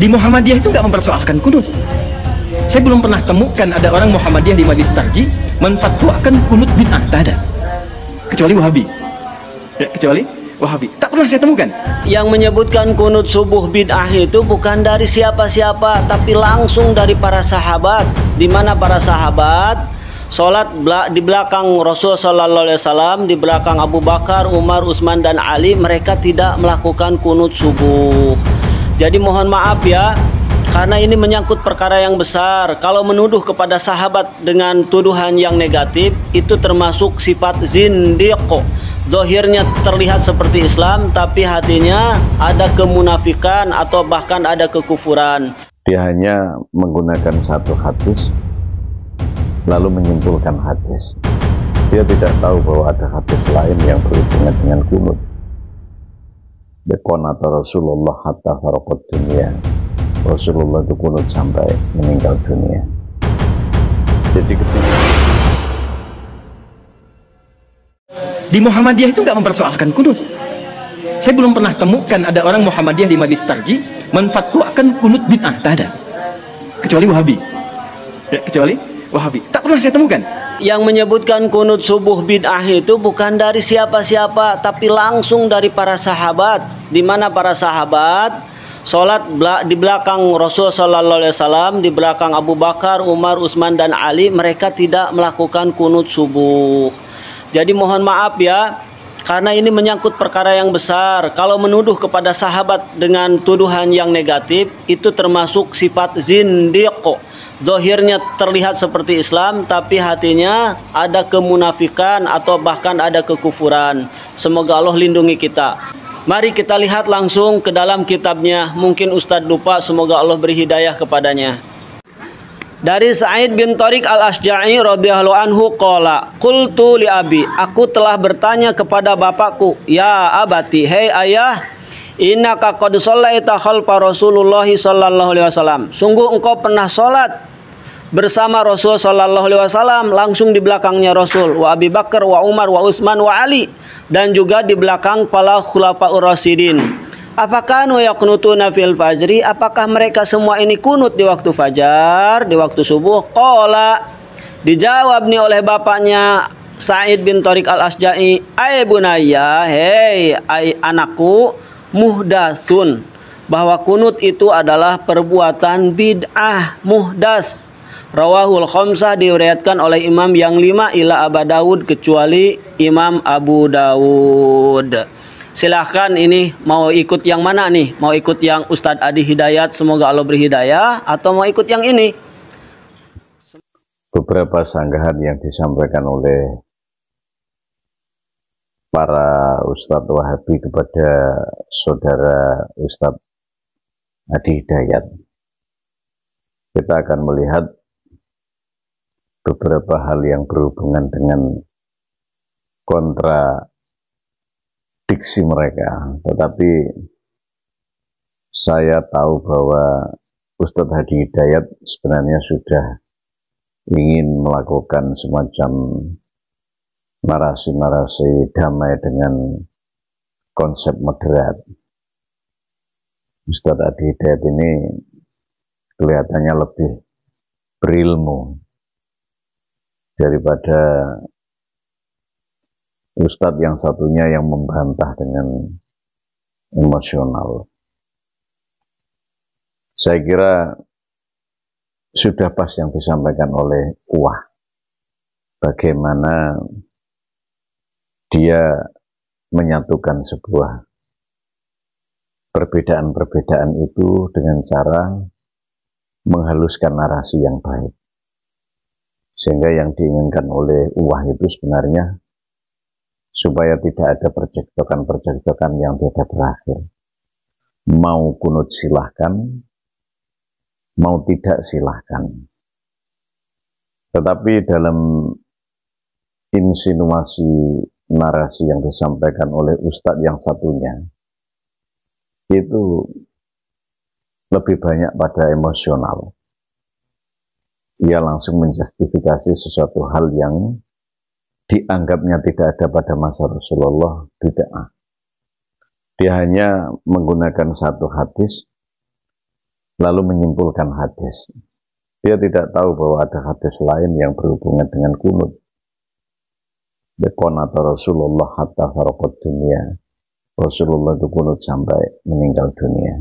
Di Muhammadiyah itu nggak mempersoalkan kunut. Saya belum pernah temukan ada orang Muhammadiyah di Majelis Tarji menfatwakan kunut bid'ah, tak ada. Kecuali Wahabi. Ya, kecuali Wahabi. Tak pernah saya temukan. Yang menyebutkan kunut subuh bid'ah itu bukan dari siapa-siapa, tapi langsung dari para sahabat. Di mana para sahabat sholat di belakang Rasul Sallallahu Alaihi Wasallam, di belakang Abu Bakar, Umar, Utsman dan Ali, mereka tidak melakukan kunut subuh. Jadi mohon maaf ya, karena ini menyangkut perkara yang besar. Kalau menuduh kepada sahabat dengan tuduhan yang negatif, itu termasuk sifat zindiq. Zahirnya terlihat seperti Islam, tapi hatinya ada kemunafikan atau bahkan ada kekufuran. Dia hanya menggunakan satu hadis lalu menyimpulkan hadis. Dia tidak tahu bahwa ada hadis lain yang berhubungan dengan kunut. Qanata Rasulullah hatta faraqat dunia. Rasulullah itu kunut sampai meninggal dunia. Jadi ketika di Muhammadiyah itu nggak mempersoalkan kunut. Saya belum pernah temukan ada orang Muhammadiyah di Majelis Tarji menfatwakan kunut bid'ah, tak ada. Kecuali Wahabi. Ya, kecuali Wahabi. Tak pernah saya temukan. Yang menyebutkan kunut subuh bid'ah itu bukan dari siapa-siapa, tapi langsung dari para sahabat. Di mana para sahabat sholat di belakang Rasul Sallallahu Alaihi Wasallam, di belakang Abu Bakar, Umar, Utsman dan Ali, mereka tidak melakukan kunut subuh. Jadi mohon maaf ya, karena ini menyangkut perkara yang besar. Kalau menuduh kepada sahabat dengan tuduhan yang negatif, itu termasuk sifat zindiq. Zahirnya terlihat seperti Islam, tapi hatinya ada kemunafikan atau bahkan ada kekufuran. Semoga Allah lindungi kita. Mari kita lihat langsung ke dalam kitabnya. Mungkin Ustadz lupa, semoga Allah beri hidayah kepadanya. Dari Sa'id bin Thariq al-Asja'i radhiyallahu anhu qala, qultu li abi, aku telah bertanya kepada bapakku, ya abati, hei ayah, innaka qad shallaita khalfa Rasulullah sallallahu alaihi wasallam. Sungguh engkau pernah salat bersama Rasul sallallahu alaihi wasallam, langsung di belakangnya Rasul, wa Abi Bakar wa Umar wa Utsman wa Ali, dan juga di belakang para khulafaur rasyidin. Apakah nu yaqnutuna fil fajri? Apakah mereka semua ini kunut di waktu fajar, di waktu subuh? Qala, dijawab nih oleh bapaknya Sa'id bin Thariq al-Asja'i, ay bunayya, hei ay anakku, muhdatsun, bahwa kunut itu adalah perbuatan bid'ah, muhdas. Rawahul khamsah, diriwayatkan oleh imam yang 5 ila Abu Dawud, kecuali Imam Abu Dawud. Silahkan ini mau ikut yang mana nih? Mau ikut yang Ustadz Adi Hidayat, semoga Allah beri hidayah, atau mau ikut yang ini? beberapa sanggahan yang disampaikan oleh para Ustadz Wahabi kepada saudara Ustadz Adi Hidayat, kita akan melihat beberapa hal yang berhubungan dengan kontradiksi mereka. Tetapi saya tahu bahwa Ustadz Adi Hidayat sebenarnya sudah ingin melakukan semacam narasi-narasi damai dengan konsep moderat. Ustadz Adi Hidayat ini kelihatannya lebih berilmu daripada Ustadz yang satunya yang membantah dengan emosional. Saya kira sudah pas yang disampaikan oleh Uwah, bagaimana dia menyatukan sebuah perbedaan-perbedaan itu dengan cara menghaluskan narasi yang baik. Sehingga yang diinginkan oleh Uwah itu sebenarnya supaya tidak ada percekcokan-percekcokan yang tidak berakhir. Mau kunut silahkan, mau tidak silahkan. Tetapi dalam insinuasi narasi yang disampaikan oleh Ustadz yang satunya, itu lebih banyak pada emosional. Ia langsung menjustifikasi sesuatu hal yang dianggapnya tidak ada pada masa Rasulullah, bid'ah. Dia hanya menggunakan satu hadis, lalu menyimpulkan hadis. Dia tidak tahu bahwa ada hadis lain yang berhubungan dengan kunut. Qanata Rasulullah hatta faraqat dunia. Rasulullah itu kunut sampai meninggal dunia.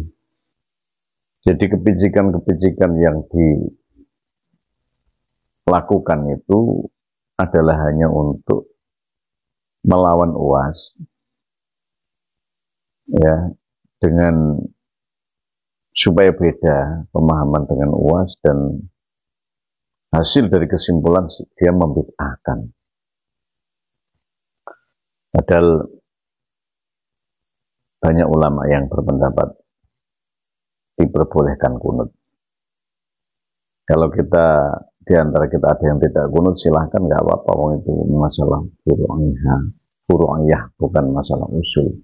Jadi kepicikan-kepicikan yang dilakukan itu adalah hanya untuk melawan UAS, ya, dengan supaya beda pemahaman dengan UAS, dan hasil dari kesimpulan dia membid'ahkan. Padahal banyak ulama yang berpendapat diperbolehkan kunut. Kalau kita di antara kita ada yang tidak kunut, silahkan, nggak apa-apa. Itu masalah furu'iyah, bukan masalah usul.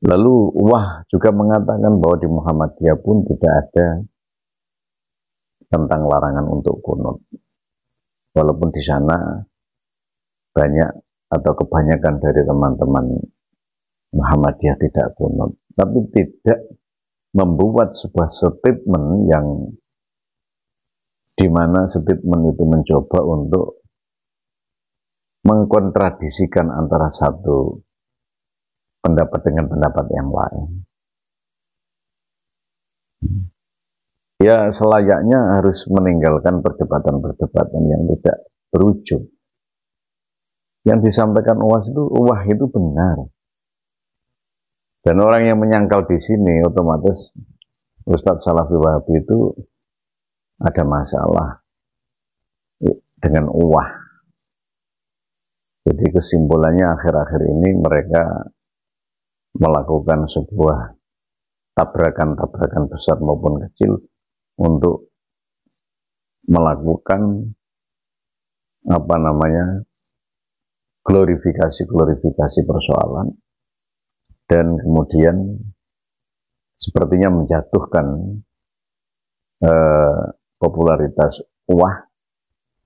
Lalu Wah juga mengatakan bahwa di Muhammadiyah pun tidak ada tentang larangan untuk kunut. Walaupun di sana banyak atau kebanyakan dari teman-teman Muhammadiyah tidak kunut, tapi tidak membuat sebuah statement yang dimana statement itu mencoba untuk mengkontradisikan antara satu pendapat dengan pendapat yang lain. Ya, selayaknya harus meninggalkan perdebatan-perdebatan yang tidak berujung. Yang disampaikan Wah itu benar. Dan orang yang menyangkal di sini otomatis Ustadz Salafi Wahabi itu ada masalah dengan Wah. Jadi kesimpulannya akhir-akhir ini mereka melakukan sebuah tabrakan-tabrakan besar maupun kecil untuk melakukan glorifikasi persoalan, dan kemudian sepertinya menjatuhkan popularitas Wah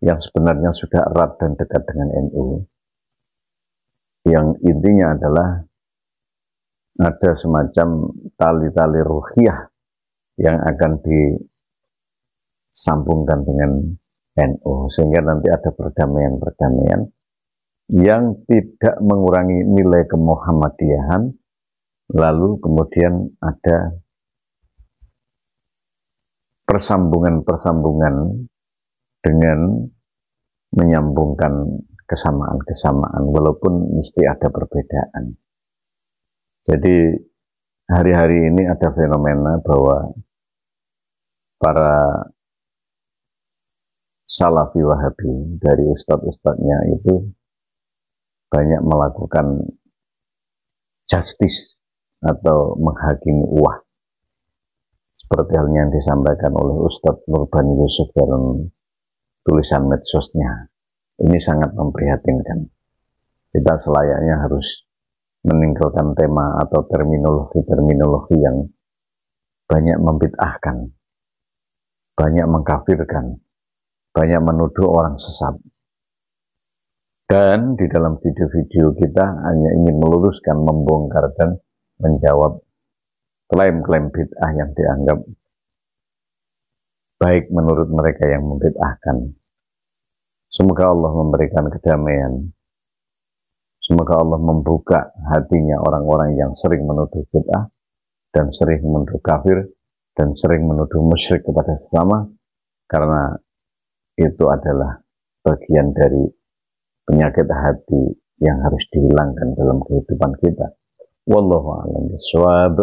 yang sebenarnya sudah erat dan dekat dengan NU, yang intinya adalah ada semacam tali-tali ruhiyah yang akan disambungkan dengan NU, sehingga nanti ada perdamaian-perdamaian yang tidak mengurangi nilai kemuhammadiyahan. Lalu kemudian ada persambungan-persambungan dengan menyambungkan kesamaan-kesamaan, walaupun mesti ada perbedaan. Jadi hari-hari ini ada fenomena bahwa para Salafi Wahabi dari ustadz-ustadznya itu banyak melakukan justice atau menghakimi Wah, seperti halnya yang disampaikan oleh Ustadz Nurbani Yusuf dalam tulisan medsosnya. Ini sangat memprihatinkan. Kita selayaknya harus meninggalkan tema atau terminologi-terminologi yang banyak membid'ahkan, banyak mengkafirkan, banyak menuduh orang sesat. Dan di dalam video-video kita hanya ingin meluruskan, membongkar, dan menjawab klaim-klaim bid'ah yang dianggap baik menurut mereka yang membid'ahkan. Semoga Allah memberikan kedamaian. Semoga Allah membuka hatinya orang-orang yang sering menuduh bid'ah, dan sering menuduh kafir, dan sering menuduh musyrik kepada sesama, karena itu adalah bagian dari penyakit hati yang harus dihilangkan dalam kehidupan kita. Wallahu a'lam bishawab.